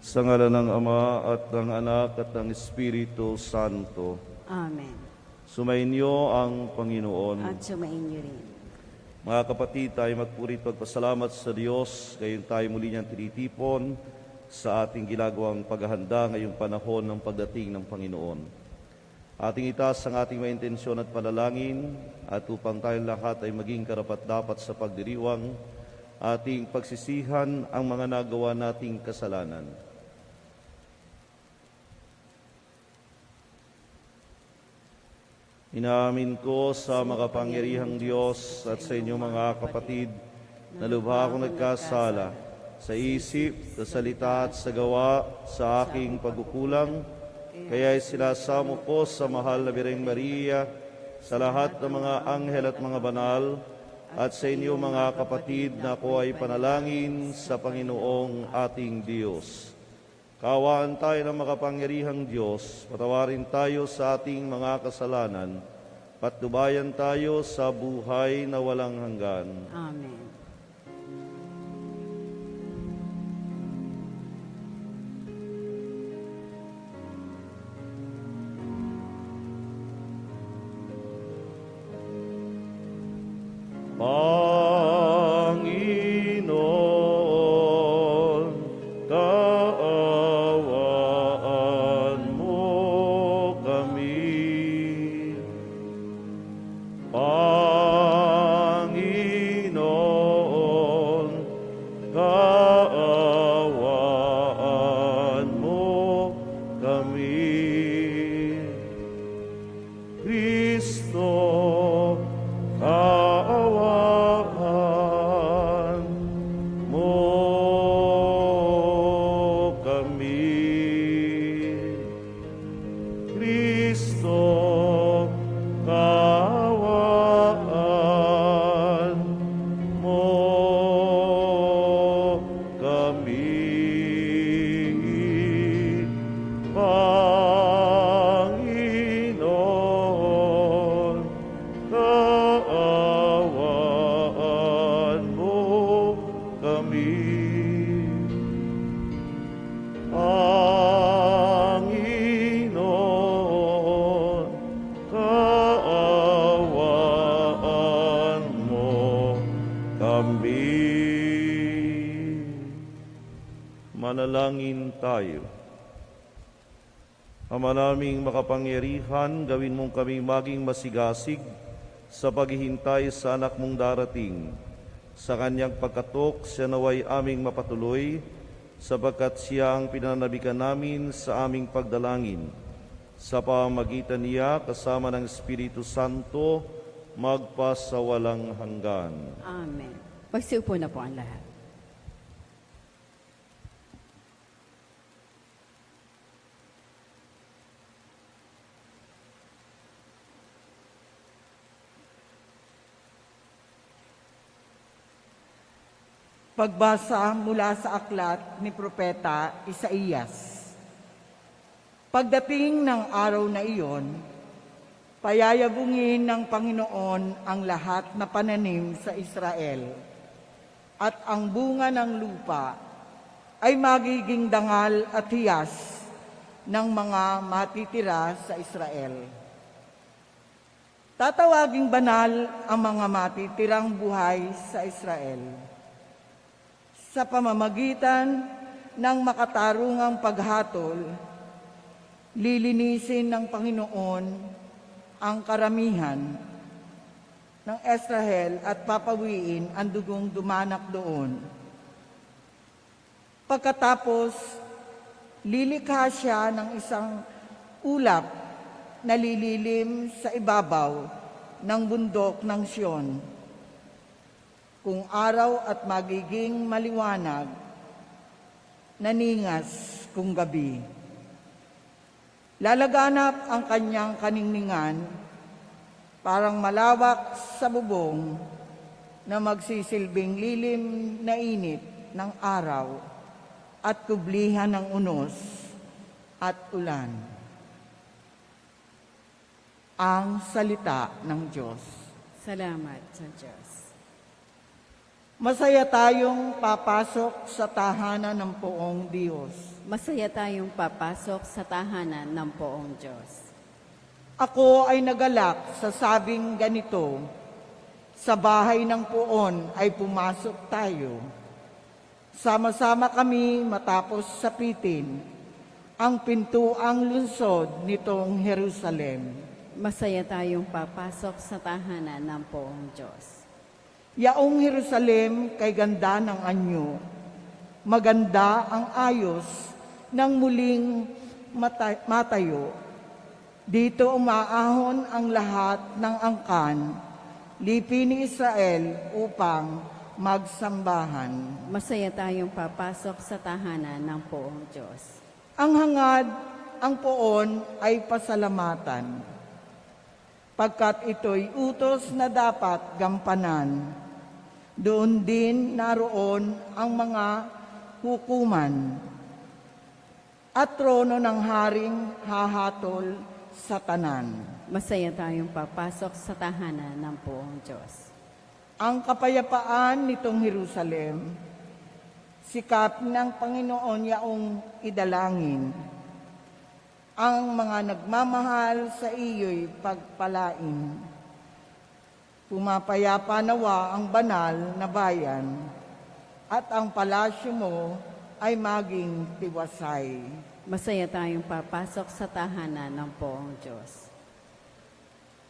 Sa ngalan ng Ama at ng Anak at ng Espiritu Santo. Amen. Sumainyo ang Panginoon. At sumainyo rin. Mga kapatid, tayo magpuri at magpasalamat sa Diyos. Ngayon tayo muli niyang tinitipon sa ating ginagawang paghahanda ngayong panahon ng pagdating ng Panginoon. Ating itaas ang ating mga intensyon at panalangin at upang tayong lahat ay maging karapat-dapat sa pagdiriwang, ating pagsisihan ang mga nagawa nating kasalanan. Inaamin ko sa makapangyarihang Diyos at sa inyo mga kapatid na lubha akong nagkasala sa isip, sa salita at sa gawa sa aking pagkukulang. Kaya sinasamo ko sa mahal na Birheng Maria, sa lahat ng mga anghel at mga banal, at sa inyo mga kapatid na ako ay panalangin sa Panginoong ating Diyos. Kaawaan tayo ng makapangyarihang Diyos, patawarin tayo sa ating mga kasalanan, patnubayan tayo sa buhay na walang hanggan. Amen. Panginoon, kaawaan mo kami. Panginoon, kaawaan mo kami. Kristo, kaawaan mo kami. Kristo, kaawaan mo kami. Panginoon, kaawaan mo kami. Panginoon, kaawaan mo kami. Manalangin tayo. Ama naming makapangyarihan, gawin mong kaming maging masigasig sa paghihintay sa anak mong darating. Sa kanyang pagkatok, siya naway aming mapatuloy, sapagkat siya ang pinananabikan namin sa aming pagdalangin. Sa pamamagitan niya, kasama ng Espiritu Santo, magpasawalang hanggan. Amen. Magsiupo na po ang lahat. Pagbasa mula sa aklat ni Propeta Isaías. Pagdating ng araw na iyon, payayabungin ng Panginoon ang lahat na pananim sa Israel, at ang bunga ng lupa ay magiging dangal at hiyas ng mga matitira sa Israel. Tatawaging banal ang mga matitirang buhay sa Israel. Sa pamamagitan ng makatarungang paghatol, lilinisin ng Panginoon ang karamihan ng Israel at papawiin ang dugong dumanak doon. Pagkatapos, lilikha siya ng isang ulap na lililim sa ibabaw ng bundok ng Sion, kung araw at magiging maliwanag, naningas kung gabi. Lalaganap ang kanyang kaningningan, parang malawak sa bubong na magsisilbing lilim na init ng araw at kublihan ng unos at ulan. Ang salita ng Diyos. Salamat sa Diyos. Masaya tayong papasok sa tahanan ng poong Diyos. Masaya tayong papasok sa tahanan ng poong Diyos. Ako ay nagalak sa sabing ganito, sa bahay ng poon ay pumasok tayo. Sama-sama kami matapos sapitin ang pintuang lungsod nitong Jerusalem. Masaya tayong papasok sa tahanan ng poong Diyos. Yaong Jerusalem kay ganda ng anyo, maganda ang ayos ng muling matayo. Dito umaahon ang lahat ng angkan, lipi ni Israel upang magsambahan. Masaya tayong papasok sa tahanan ng poong Diyos. Ang hangad, ang poon ay pasalamatan, pagkat ito'y utos na dapat gampanan. Doon din naroon ang mga hukuman at trono ng haring hahatol sa tanan. Masaya tayong papasok sa tahanan ng poong Diyos. Ang kapayapaan nitong Jerusalem, sikap ng Panginoon yaong idalangin. Ang mga nagmamahal sa iyo'y pagpalain. Pumapayapa nawa ang banal na bayan, at ang palasyo mo ay maging tiwasay. Masaya tayong papasok sa tahanan ng poong Diyos.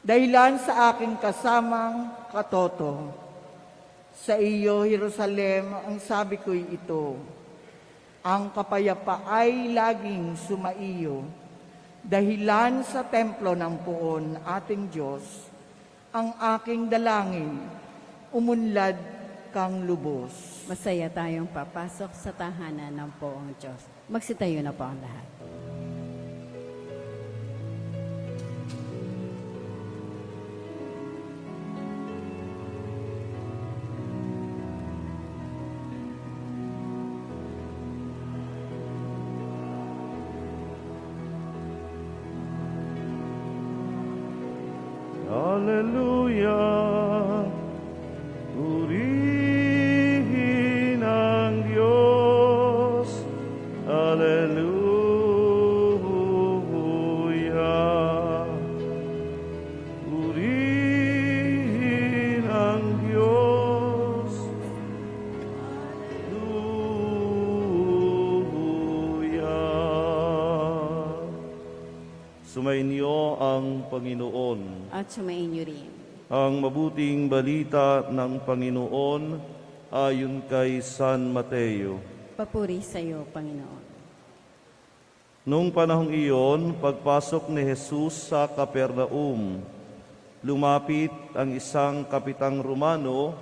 Dahilan sa aking kasamang katoto, sa iyo, Jerusalem, ang sabi ko'y ito, ang kapayapa ay laging sumaiyo, dahilan sa templo ng poon ating Diyos, ang aking dalangin, umunlad kang lubos. Masaya tayong papasok sa tahanan ng poong Diyos. Magsitayo na po ang lahat. Hallelujah. Purihin ang Diyos. Hallelujah. Purihin ang Diyos. Hallelujah. Sumainyo ang Panginoon. At sumainyo rin. Ang mabuting balita ng Panginoon ayon kay San Mateo. Papuri sa iyo, Panginoon. Noong panahong iyon, pagpasok ni Jesus sa Capernaum, lumapit ang isang kapitang Romano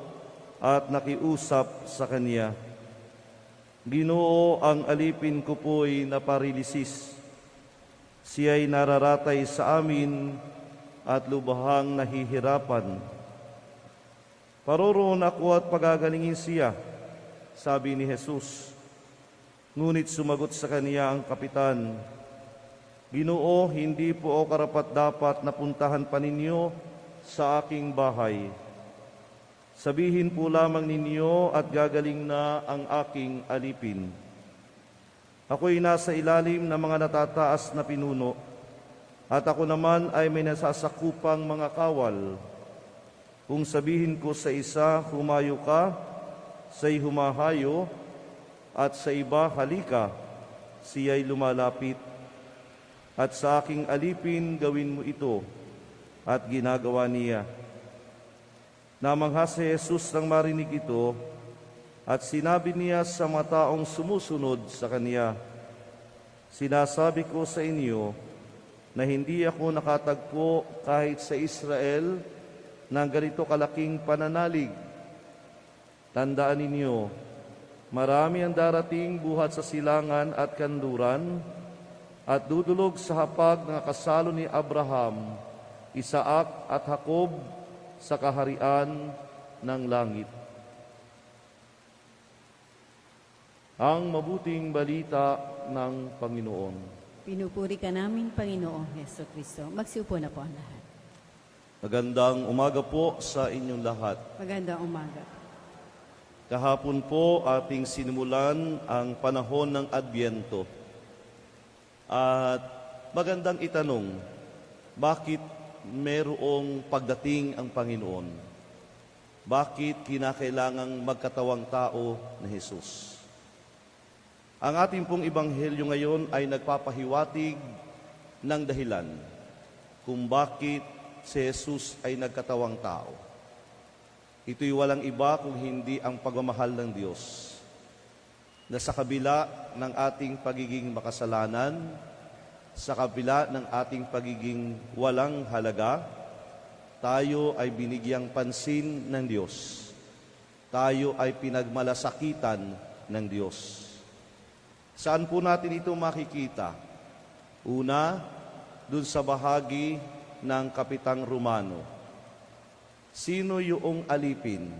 at nakiusap sa kanya. Ginoo, ang alipin ko po'y naparilisis. Siya'y nararatay sa amin at lubhang nahihirapan. Paroroon ako at pagagalingin siya, sabi ni Jesus. Ngunit sumagot sa kaniya ang kapitan, Ginoo, hindi po ako karapat-dapat na puntahan pa ninyo sa aking bahay. Sabihin po lamang ninyo at gagaling na ang aking alipin. Ako'y nasa ilalim ng mga natataas na pinuno, at ako naman ay may nasasakupang mga kawal. Kung sabihin ko sa isa, humayo ka, siya'y humahayo, at sa iba, halika, siya'y lumalapit. At sa aking alipin, gawin mo ito, at ginagawa niya. Namangha si Jesus nang marinig ito, at sinabi niya sa mga taong sumusunod sa kaniya, Sinasabi ko sa inyo, na hindi ako nakatagpo kahit sa Israel ng ganito kalaking pananalig. Tandaan ninyo, marami ang darating buhat sa silangan at kanluran at dudulog sa hapag ng kasalo ni Abraham, Isaac at Jacob sa kaharian ng langit. Ang mabuting balita ng Panginoon. Pinupuri ka namin, Panginoong Heso Kristo. Magsiupo na po ang lahat. Magandang umaga po sa inyong lahat. Magandang umaga. Kahapon po ating sinimulan ang panahon ng Adbyento. At magandang itanong, bakit merong pagdating ang Panginoon? Bakit kinakailangang magkatawang tao na Jesus? Ang ating pong ebanghelyo ngayon ay nagpapahiwatig ng dahilan kung bakit si Jesus ay nagkatawang tao. Ito'y walang iba kung hindi ang pagmamahal ng Diyos, na sa kabila ng ating pagiging makasalanan, sa kabila ng ating pagiging walang halaga, tayo ay binigyang pansin ng Diyos. Tayo ay pinagmalasakitan ng Diyos. Saan po natin ito makikita? Una, dun sa bahagi ng Kapitang Romano. Sino yung alipin?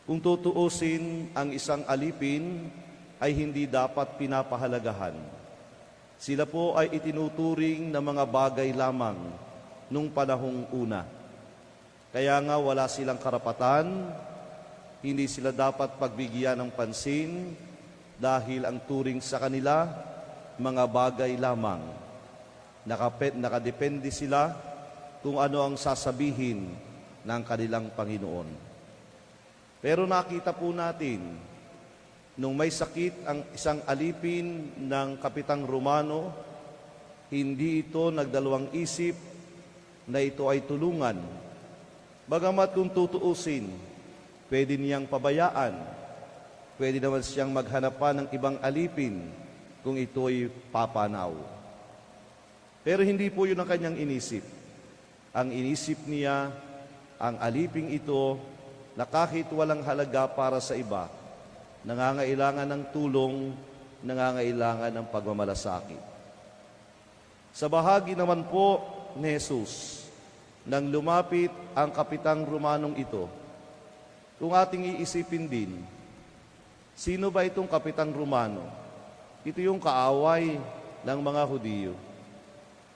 Kung tutuusin, ang isang alipin ay hindi dapat pinapahalagahan. Sila po ay itinuturing na mga bagay lamang nung panahong una. Kaya nga wala silang karapatan, hindi sila dapat pagbigyan ng pansin dahil ang turing sa kanila, mga bagay lamang. Nakadepende sila kung ano ang sasabihin ng kanilang Panginoon. Pero nakita po natin, nung may sakit ang isang alipin ng Kapitang Romano, hindi ito nagdalawang isip na ito ay tulungan. Bagamat kung tutuusin, pwede niyang pabayaan, pwede naman siyang maghanap pa ng ibang alipin kung ito'y papanaw. Pero hindi po yun ang kanyang inisip. Ang inisip niya, ang aliping ito na kahit walang halaga para sa iba, nangangailangan ng tulong, nangangailangan ng pagmamalasakit. Sa bahagi naman po ni Jesus, nang lumapit ang Kapitang Romanong ito, kung ating iisipin din, sino ba itong Kapitang Romano? Ito yung kaaway ng mga Hudiyo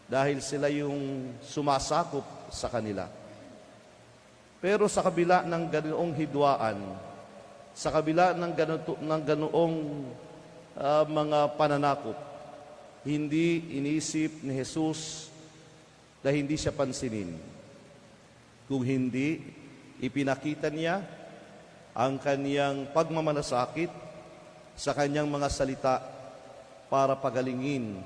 dahil sila yung sumasakop sa kanila. Pero sa kabila ng ganoong hidwaan, sa kabila ng ganoong mga pananakop, hindi inisip ni Jesus na hindi siya pansinin. Kung hindi, ipinakita niya ang kaniyang pagmamalasakit sa kanyang mga salita para pagalingin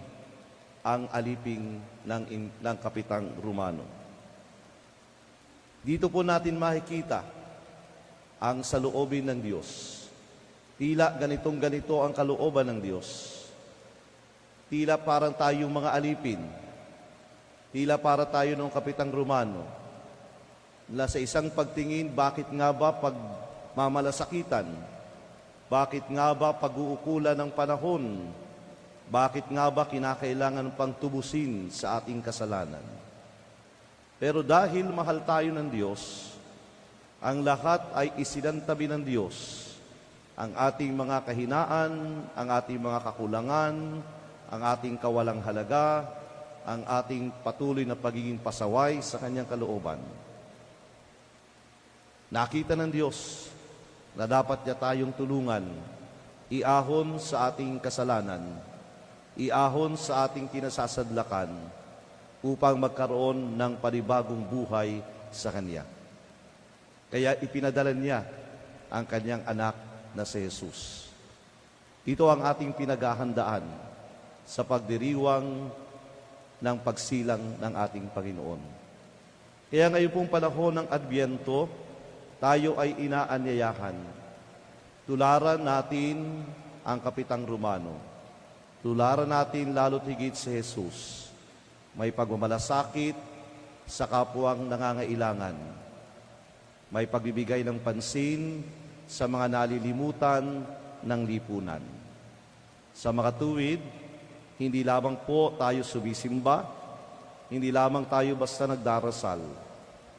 ang aliping ng Kapitang Romano. Dito po natin makikita ang saloobin ng Diyos. Tila ganito ang kalooban ng Diyos. Tila parang tayong mga alipin. Tila para tayo ng Kapitang Romano na sa isang pagtingin, bakit nga ba pagmamalasakitan? Bakit nga ba pag-uukulan ng panahon? Bakit nga ba kinakailangan pang tubusin sa ating kasalanan? Pero dahil mahal tayo ng Diyos, ang lahat ay isinantabi ng Diyos. Ang ating mga kahinaan, ang ating mga kakulangan, ang ating kawalang halaga, ang ating patuloy na pagiging pasaway sa Kanyang kalooban. Nakita ng Diyos na dapat niya tayong tulungan, iahon sa ating kasalanan, iahon sa ating kinasasadlakan, upang magkaroon ng panibagong buhay sa Kanya. Kaya ipinadala niya ang Kanyang anak na si Jesus. Ito ang ating pinaghahandaan sa pagdiriwang ng pagsilang ng ating Panginoon. Kaya ngayon pong panahon ng Adbyento, tayo ay inaanyayahan. Tularan natin ang Kapitang Romano. Tularan natin lalo't higit si Jesus. May pagmamalasakit sa kapwang nangangailangan. May pagbibigay ng pansin sa mga nalilimutan ng lipunan. Sa mga tuwid, hindi lamang po tayo sumisimba, hindi lamang tayo basta nagdarasal,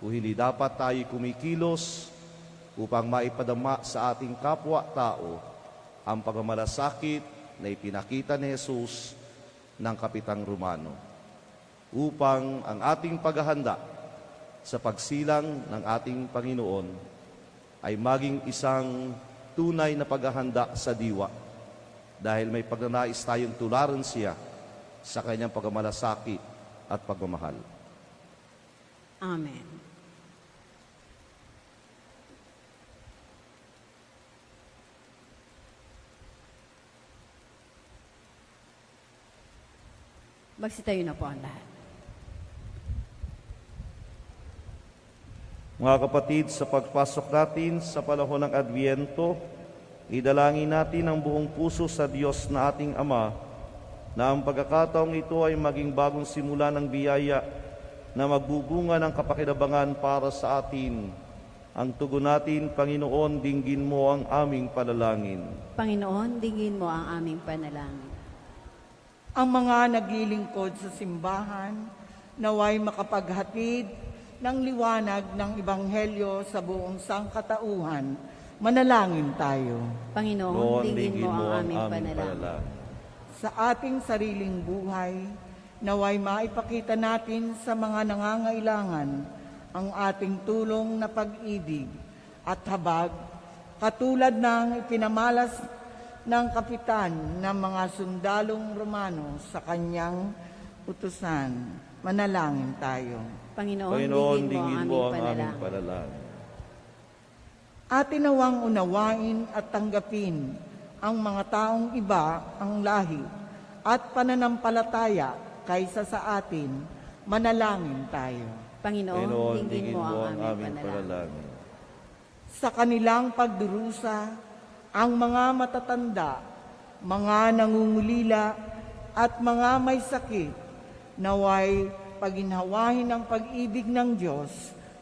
o hindi dapat tayo kumikilos upang maipadama sa ating kapwa-tao ang pagmamalasakit na ipinakita ni Jesus ng Kapitang Romano, upang ang ating paghahanda sa pagsilang ng ating Panginoon ay maging isang tunay na paghahanda sa diwa. Dahil may pagnanais tayong tularan siya sa kanyang pagmamalasaki at pagmamahal. Amen. Magsitayo na po ang lahat. Mga kapatid, sa pagpasok natin sa panahon ng Adviento, idalangin natin ang buong puso sa Diyos na ating Ama na ang pagkakataong ito ay maging bagong simula ng biyaya na magbubunga ng kapakinabangan para sa atin. Ang tugon natin, Panginoon, dinggin mo ang aming panalangin. Panginoon, dinggin mo ang aming panalangin. Ang mga naglilingkod sa simbahan, naway makapaghatid ng liwanag ng Ebanghelyo sa buong sangkatauhan. Manalangin tayo. Panginoon, dinggin mo ang aming panalangin. Sa ating sariling buhay, naway maipakita natin sa mga nangangailangan ang ating tulong na pag-ibig at habag, katulad ng ipinamalas ng kapitan ng mga sundalong Romano sa kanyang utusan. Manalangin tayo. Panginoon, dinggin mo ang aming panalangin. panalangin. Atin nawang unawain at tanggapin ang mga taong iba ang lahi at pananampalataya kaysa sa atin. Manalangin tayo. Panginoon, dinggin mo ang aming panalangin. panalangin. Sa kanilang pagdurusa, ang mga matatanda, mga nangungulila at mga may sakit, naway paginhawahin ang pag-ibig ng Diyos.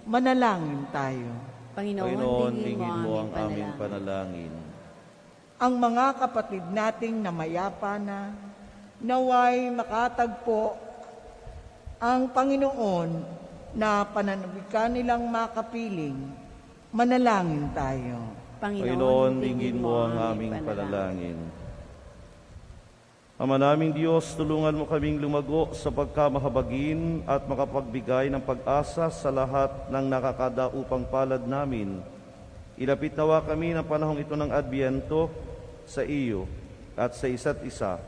Manalangin tayo. Panginoon, dinggin mo ang aming panalangin. panalangin. Ang mga kapatid nating namayapa na, naway makatagpo ang Panginoon na pananabikan nilang makapiling. Manalangin tayo. Panginoon, dinggin mo ang aming panalangin. Ama naming Diyos, tulungan mo kaming lumago sa pagkamahabagin at makapagbigay ng pag-asa sa lahat ng nakakadaupang palad namin. Ilapit nawa kami ng panahong ito ng Adviento sa iyo at sa isa't isa,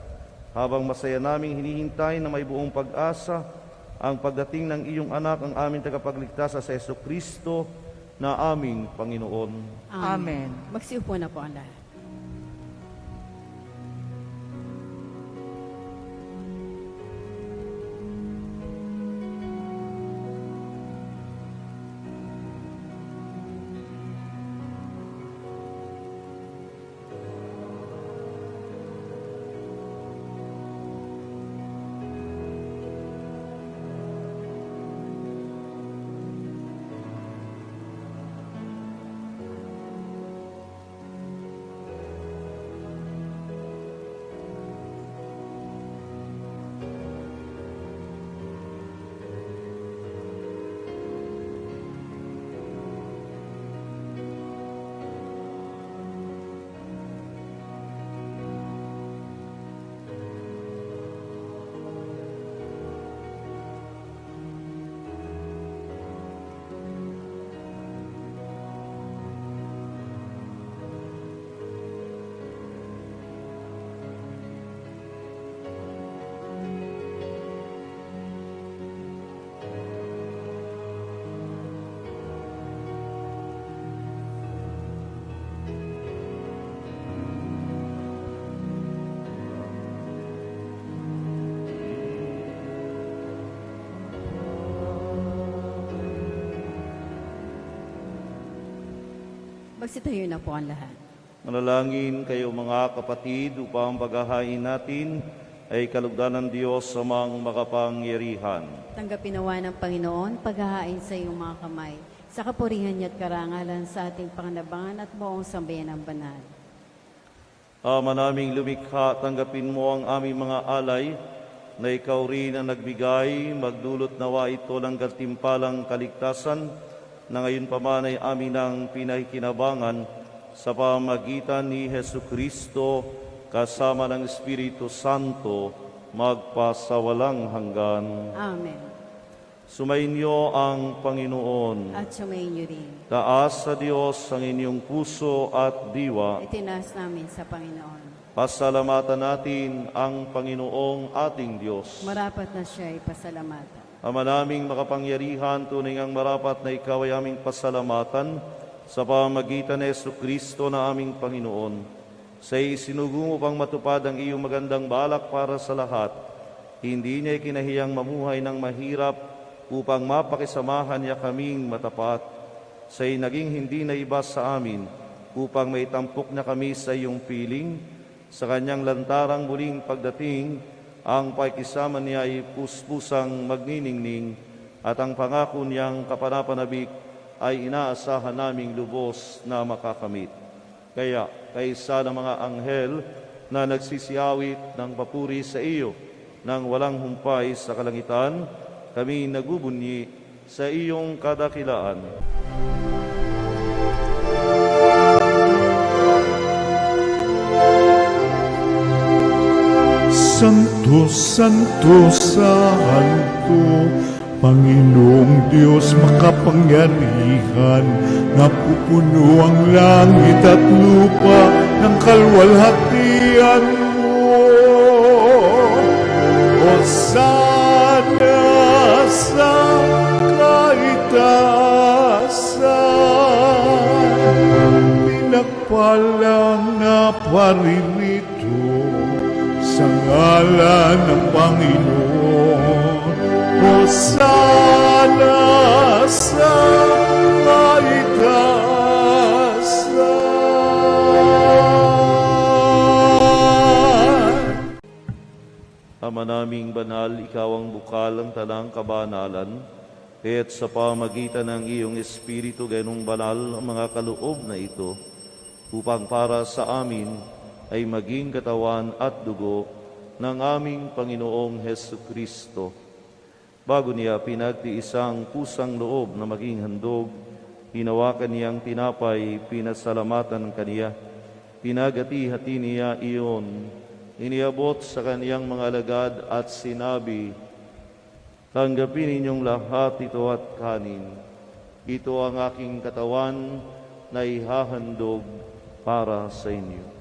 habang masaya naming hinihintay na may buong pag-asa ang pagdating ng iyong anak, ang aming tagapagligtas sa Jesucristo na aming Panginoon. Amen. Magsiupo na po ang lahat. Magsitayo na po ang lahat. Manalangin kayo mga kapatid upang paghahain natin ay kalugdan ng Diyos sa mga makapangyarihan. Tanggapin nawa ng Panginoon paghahain sa iyong mga kamay, sa kapurihan niya at karangalan sa ating panganabangan at buong sambayan ng banal. Ama naming lumikha, tanggapin mo ang aming mga alay na ikaw rin ang nagbigay, magdulot nawa ito ng gantimpalang kaligtasan na ngayon pa man ay amin ang pinakikinabangan sa pamagitan ni Jesucristo kasama ng Espiritu Santo magpasawalang hanggan. Amen. Sumainyo ang Panginoon. At sumayin niyo rin. Taas sa Diyos ang inyong puso at diwa. Itinaas namin sa Panginoon. Pasalamatan natin ang Panginoong ating Diyos. Marapat na siya ay pasalamatan. Ama naming makapangyarihan, tunay ngang marapat na ikaw ay aming pasalamatan sa pamamagitan ni Jesucristo na aming Panginoon. Sa isinugo mo pang matupad ang iyong magandang balak para sa lahat. Hindi niya ikinahiyang mamuhay ng mahirap upang mapakisamahan niya kaming matapat. Siya'y naging hindi na iba sa amin upang maitampok niya kami sa iyong piling. Sa kanyang lantarang muling pagdating, ang pakisama niya ay puspusang magniningning at ang pangako niyang kapanapanabik ay inaasahan naming lubos na makakamit. Kaya, kaysa ng mga anghel na nagsisiawit ng papuri sa iyo nang walang humpay sa kalangitan, kami nagbubunyi sa iyong kadakilaan. Santo, Santo, Santo, Panginoong Diyos makapangyarihan, napupuno ang langit at lupa ng kalwalhatian mo. Hosana sa kaitaasan, pinagpalang na paririto sa ngalan ng Panginoon. Hosana sa kaitaasan. Ama naming banal, ikaw ang bukal ng talang kabanalan, kaya't sa pamagitan ng iyong Espiritu ganung banal ang mga kaloob na ito, upang para sa amin ay maging katawan at dugo ng aming Panginoong Hesukristo. Bago niya pinagtiisang pusang loob na maging handog, hinawakan niyang tinapay, pinasalamatan kaniya, pinagati-hati niya iyon, iniabot sa kaniyang mga alagad at sinabi, "Tanggapin ninyong lahat ito at kanin. Ito ang aking katawan na ihahandog para sa inyo."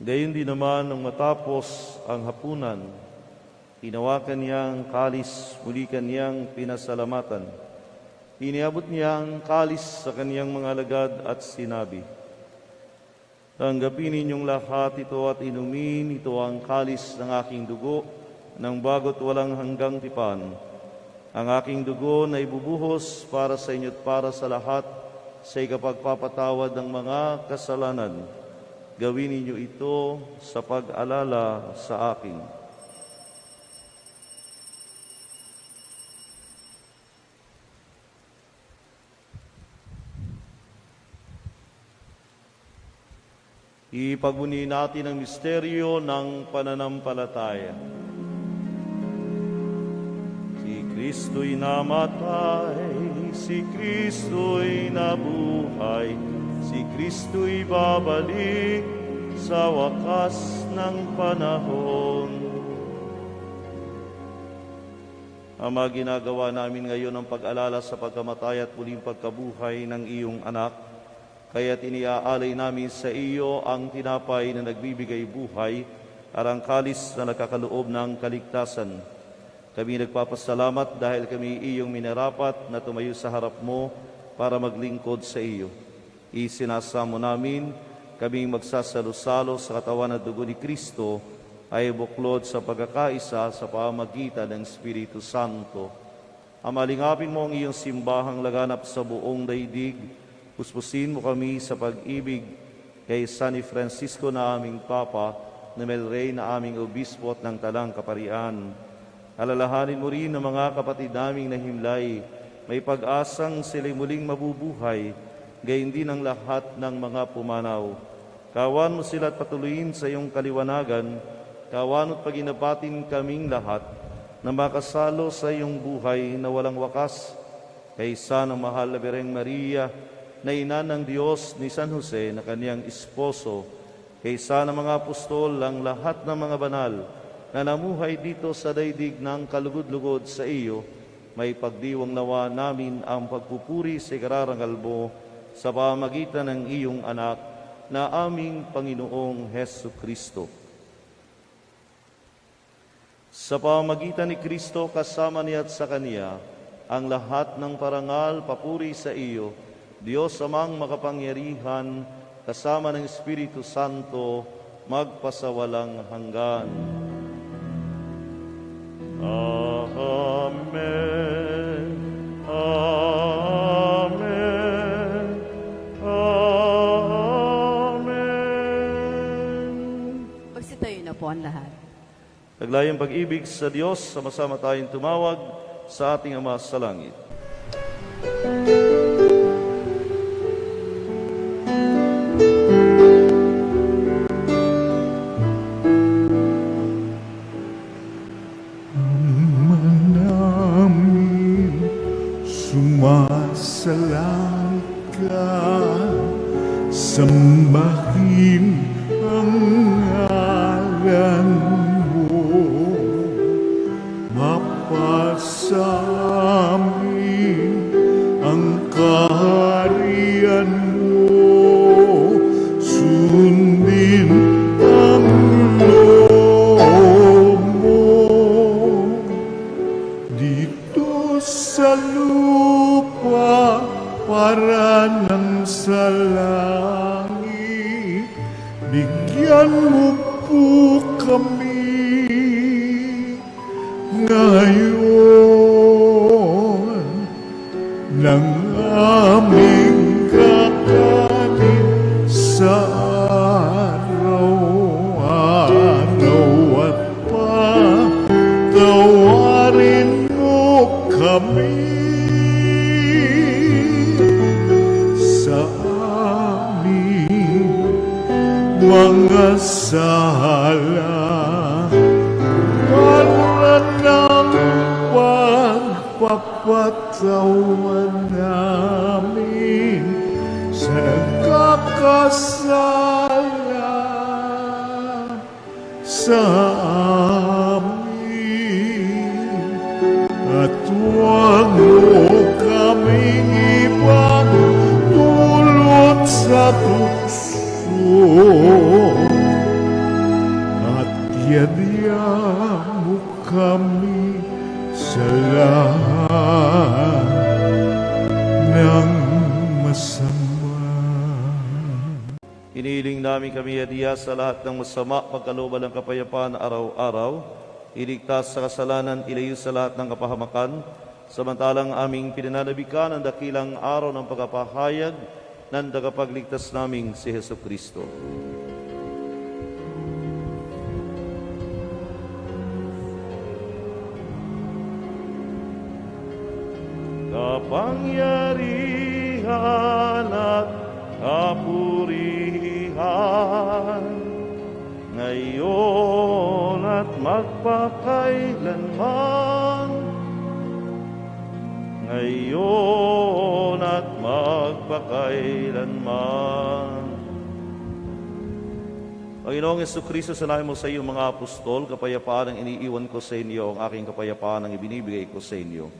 Gayon din naman nang matapos ang hapunan, hinawakan niya ang kalis, muli kaniyang pinasalamatan. Iniabot niya ang kalis sa kaniyang mga alagad at sinabi, "Tanggapin ninyong lahat ito at inumin, ito ang kalis ng aking dugo, ng bago't walang hanggang tipan. Ang aking dugo na ibubuhos para sa inyo at para sa lahat sa ikapagpapatawad ng mga kasalanan. Gawin ninyo ito sa pag-alala sa akin." Ipagbuni natin ang misteryo ng pananampalataya. Si Kristo'y namatay, si Kristo'y nabuhay, si Kristo'y babalik sa wakas ng panahon. Ama, ginagawa namin ngayon ang pag-alala sa pagkamatay at muling pagkabuhay ng iyong anak. Kaya't iniaalay namin sa iyo ang tinapay na nagbibigay buhay at ang kalis na nakakaloob ng kaligtasan. Kami nagpapasalamat dahil kami iyong minarapat na tumayo sa harap mo para maglingkod sa iyo. Isinasamo namin kaming magsasalo-salo sa katawan at dugo ni Kristo ay buklod sa pagkakaisa sa pamagitan ng Espiritu Santo. Amalingapin mo ang iyong simbahang laganap sa buong daigdig. Puspusin mo kami sa pag-ibig kay San Francisco na aming Papa, na Melrey na aming Obispo at ng Talang Kaparian. Alalahanin mo rin ang mga kapatid naming nahimlay, may pag-asang sila'y muling mabubuhay, gayon din ang lahat ng mga pumanaw. Kawan mo sila at patuloyin sa iyong kaliwanagan, kawan at paginabatin kaming lahat, na makasalo sa iyong buhay na walang wakas, kaysa ng mahal na Birheng Maria, na ina ng Diyos ni San Jose na kaniyang esposo, kaysa ng mga apostol ang lahat ng mga banal na namuhay dito sa daigdig ng kalugod-lugod sa iyo, may pagdiwang nawa namin ang pagpupuri sa ikararangal mo sa pamagitan ng iyong anak na aming Panginoong Hesu Kristo. Sa pamagitan ni Kristo, kasama niya at sa Kaniya, ang lahat ng parangal, papuri sa iyo, Diyos amang makapangyarihan, kasama ng Espiritu Santo, magpasawalang hanggan. Amen. Amen. Amen. Magsitayo na po ang lahat. Naglayang pag-ibig sa Diyos, sama-sama tayong tumawag sa ating Ama sa Langit. Ama namin, sumasalangit ka, sambahin ang ngalan mo, mapasamin ang kaharian mo, sundin ang loob mo dito sa lupa para nang sa langit. Bigyan mo po kami ngayon ng aming kakanin sa araw-araw at patawarin mo kami sa aming mga sala para ng pagpapatawan namin sa nagkakasala sa amin, at huwag mo kaming ipagdulot sa tukso, at yadya mo kami sa lahat ng masama. Inihiling namin kami hadiya sa lahat ng masama, pagkalooban ng kapayapaan araw-araw, iligtas sa kasalanan, ilayo sa lahat ng kapahamakan, samantalang aming pinananabikan ang dakilang araw ng pagpapahayag ng tagapagligtas naming si Hesu Kristo. Kapangyarihan at kapurihan, ngayon at magpakailanman, ngayon at magpakailanman. Panginoong Jesucristo, sanahin mo sa iyo mga apostol, kapayapaan ang iniiwan ko sa inyo, ang aking kapayapaan ang ibinibigay ko sa inyo.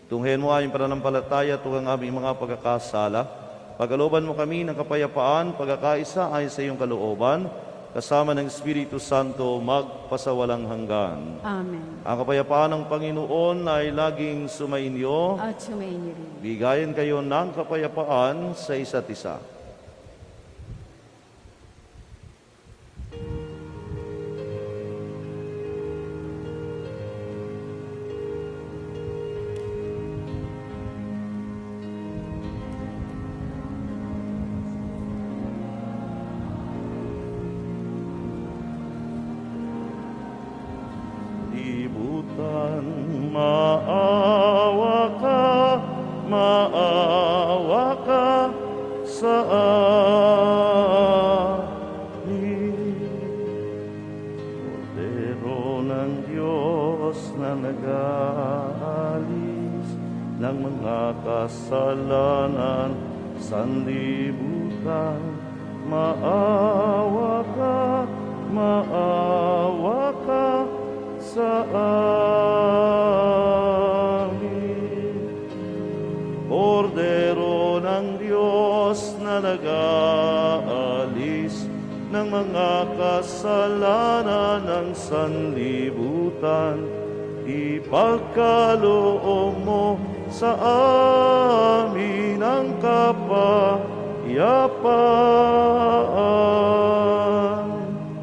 Tunghayan mo aming pananampalataya at ang aming mga pagkakasala. Pagkalooban mo kami ng kapayapaan, pagkakaisa ayon sa iyong kalooban, kasama ng Espiritu Santo, magpasawalang hanggan. Amen. Ang kapayapaan ng Panginoon ay laging sumainyo. At sumainyo rin. Bigayan kayo ng kapayapaan sa isa't isa. Libutan, maawa ka sa amin. Kordero ng Diyos na nag-aalis ng mga kasalanan, sanlibutan. Maawa ka sa amin. Kordero ng Diyos na nag-aalis ng mga kasalanan ng sanlibutan, ipagkaloob mo sa amin ang kapayapaan.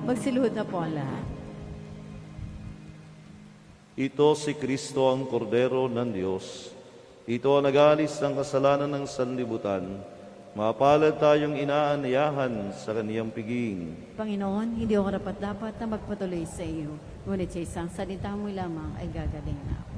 Magsiluhod na po ang lahat. Ito si Kristo ang Kordero ng Diyos. Ito ang nag-aalis ng kasalanan ng sanlibutan. Mapalad tayong inaanyayahan sa kaniyang piging. Panginoon, hindi ako dapat na magpatuloy sa iyo. Ngunit sa isang salita mo lamang ay gagaling na ako.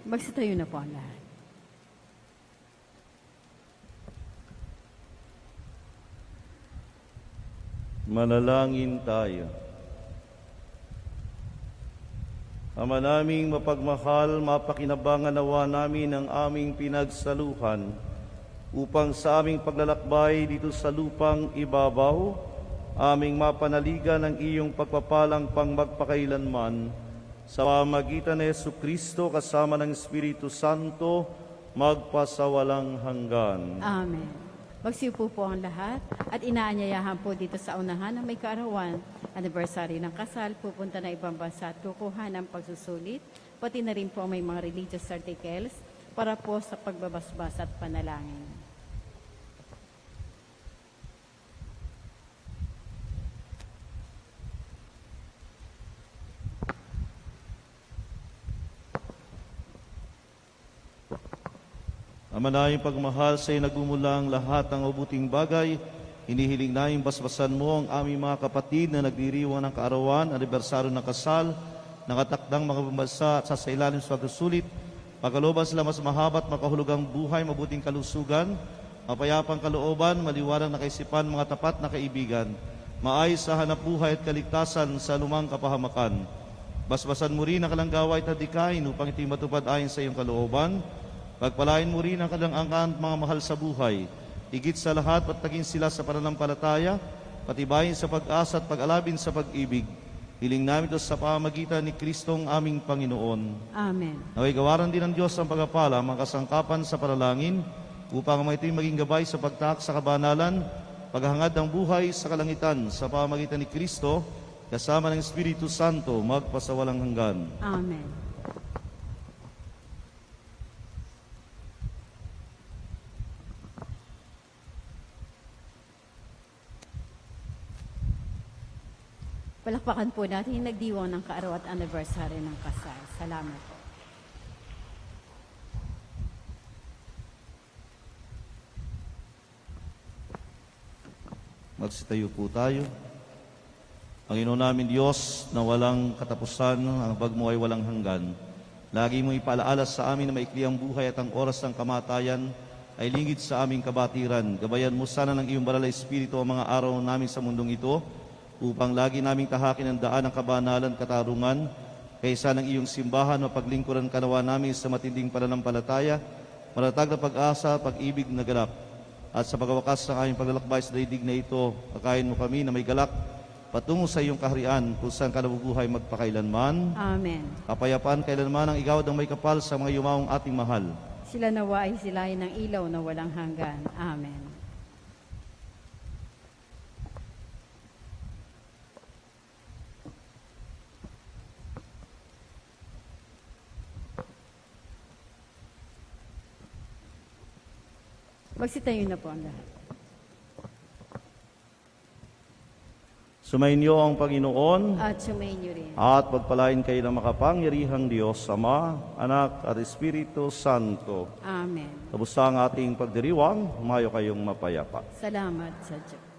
Magsitayo na po ang lahat. Manalangin tayo. Ama naming mapagmahal, mapakinabangan nawa namin ang aming pinagsaluhan upang sa aming paglalakbay dito sa lupang ibabaw, aming mapanaligan ang iyong pagpapalang pang magpakailanman sa pamagitan ni Jesucristo kasama ng Espiritu Santo, magpasawalang hanggan. Amen. Magsiupo po ang lahat at inaanyayahan po dito sa unahan ng may kaarawan, anniversary ng kasal, pupunta na ibang bansa at kukuha ng pagsusulit, pati na rin po may mga religious articles para po sa pagbabasbas at panalangin. Ama naming pagmahal, sa iyo nagmumulang lahat ng mabuting bagay. Hinihiling namin basbasan mo ang aming mga kapatid na nagdiriwang ng kaarawan, anibersaryo ng kasal, nakatakdang mga pambansa at sa ilalim sa pagsusulit. Pagkalooban sila mas mahaba at makahulugang buhay, mabuting kalusugan, mapayapang kalooban, maliwanag na kaisipan, mga tapat na kaibigan, maayos sa hanap buhay at kaligtasan sa lumang kapahamakan. Basbasan mo rin ang kalanggawa at hadikain upang ito'y matupad ayon sa iyong kalooban. Pagpalain mo rin ang kalang-angkan mga mahal sa buhay. Higit sa lahat, patagin sila sa pananampalataya, patibayin sa pag-asa at pag-alabin sa pag-ibig. Hiling namin ito sa pamamagitan ni Kristong aming Panginoon. Amen. Naway gawaran din ng Diyos ang pagpapala, mga kasangkapan sa panalangin, upang ang ito'y maging gabay sa pagtaak sa kabanalan, paghahangad ng buhay sa kalangitan sa pamamagitan ni Kristo, kasama ng Espiritu Santo, magpasawalang hanggan. Amen. Palakpakan po natin yung nagdiwang ng kaaraw at anniversary ng kasal. Salamat po. Magsitayo po tayo. Panginoon namin Diyos, na walang katapusan, ang bag mo ay walang hanggan. Lagi mo ipaalaala sa amin na maikli ang buhay at ang oras ng kamatayan ay lingid sa aming kabatiran. Gabayan mo sana ng iyong banal na Espiritu ang mga araw namin sa mundong ito, upang lagi naming tahakin ang daan ng kabanalan, katarungan, kaysa ng iyong simbahan, mapaglingkuran kanawa namin sa matinding pananampalataya, matatag na pag-asa, pag-ibig na galak. At sa pagwakas ng aming paglalakbay sa daigdig na ito, pakain mo kami na may galak, patungo sa iyong kaharian, kung saan ka nabubuhay magpakailanman. Amen. Kapayapaan kailanman ang igawad ng may kapal sa mga yumaong ating mahal. Sila nawa ay silayan ng ilaw na walang hanggan. Amen. Magsitayo na po ang lahat. Sumainyo ang Panginoon, At sumainyo rin. at pagpalain kayo ng makapangyarihang Diyos, Ama, Anak, at Espiritu Santo. Amen. Tapos ang ating pagdiriwang, humayo kayong mapayapa. Salamat sa Diyos.